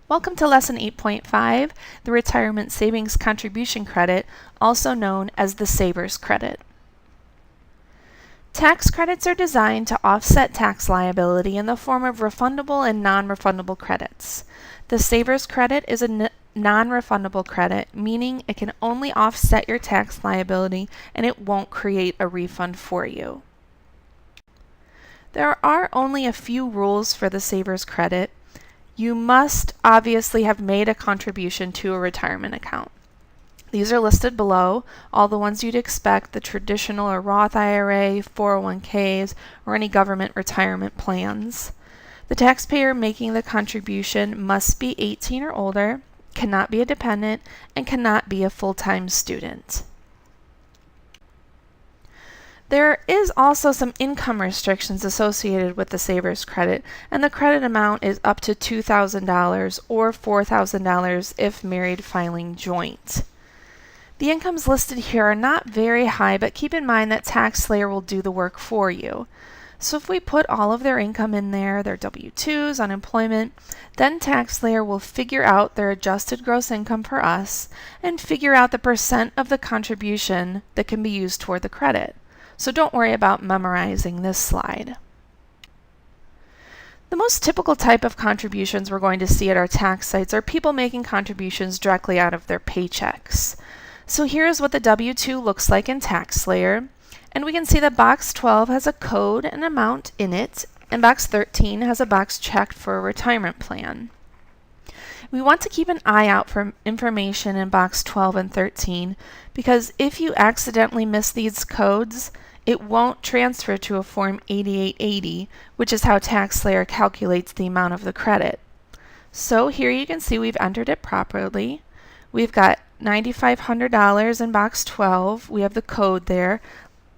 Welcome to Lesson 8.5, the Retirement Savings Contribution Credit, also known as the Saver's Credit. Tax credits are designed to offset tax liability in the form of refundable and non-refundable credits. The Saver's Credit is a non-refundable credit, meaning it can only offset your tax liability and it won't create a refund for you. There are only a few rules for the Saver's Credit. You must obviously have made a contribution to a retirement account. These are listed below, all the ones you'd expect, the traditional or Roth IRA, 401ks, or any government retirement plans. The taxpayer making the contribution must be 18 or older, cannot be a dependent, and cannot be a full-time student. There is also some income restrictions associated with the Saver's Credit, and the credit amount is up to $2,000 or $4,000 if married filing joint. The incomes listed here are not very high, but keep in mind that TaxSlayer will do the work for you. So if we put all of their income in there, their W-2s, unemployment, then TaxSlayer will figure out their adjusted gross income for us and figure out the percent of the contribution that can be used toward the credit. So don't worry about memorizing this slide. The most typical type of contributions we're going to see at our tax sites are people making contributions directly out of their paychecks. So here's what the W-2 looks like in TaxSlayer, and we can see that box 12 has a code and amount in it, and box 13 has a box checked for a retirement plan. We want to keep an eye out for information in box 12 and 13 because if you accidentally miss these codes, it won't transfer to a Form 8880, which is how TaxSlayer calculates the amount of the credit. So here you can see we've entered it properly. We've got $9,500 in box 12. We have the code there,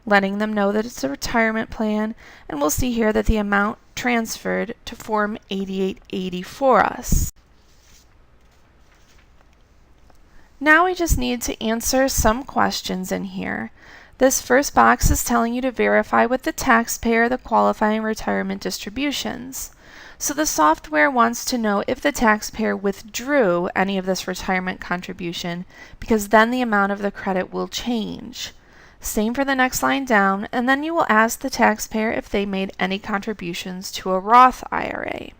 letting them know that it's a retirement plan, and we'll see here that the amount transferred to Form 8880 for us. Now we just need to answer some questions in here. This first box is telling you to verify with the taxpayer the qualifying retirement distributions. So the software wants to know if the taxpayer withdrew any of this retirement contribution, because then the amount of the credit will change. Same for the next line down, and then you will ask the taxpayer if they made any contributions to a Roth IRA.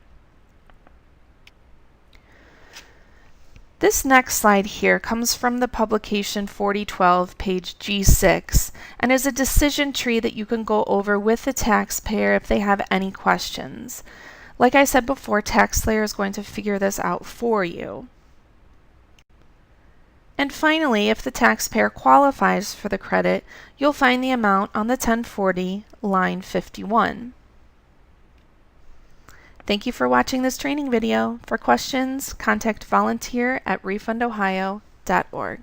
This next slide here comes from the publication 4012, page G6, and is a decision tree that you can go over with the taxpayer if they have any questions. Like I said before, TaxSlayer is going to figure this out for you. And finally, if the taxpayer qualifies for the credit, you'll find the amount on the 1040, line 51. Thank you for watching this training video. For questions, contact volunteer@refundohio.org.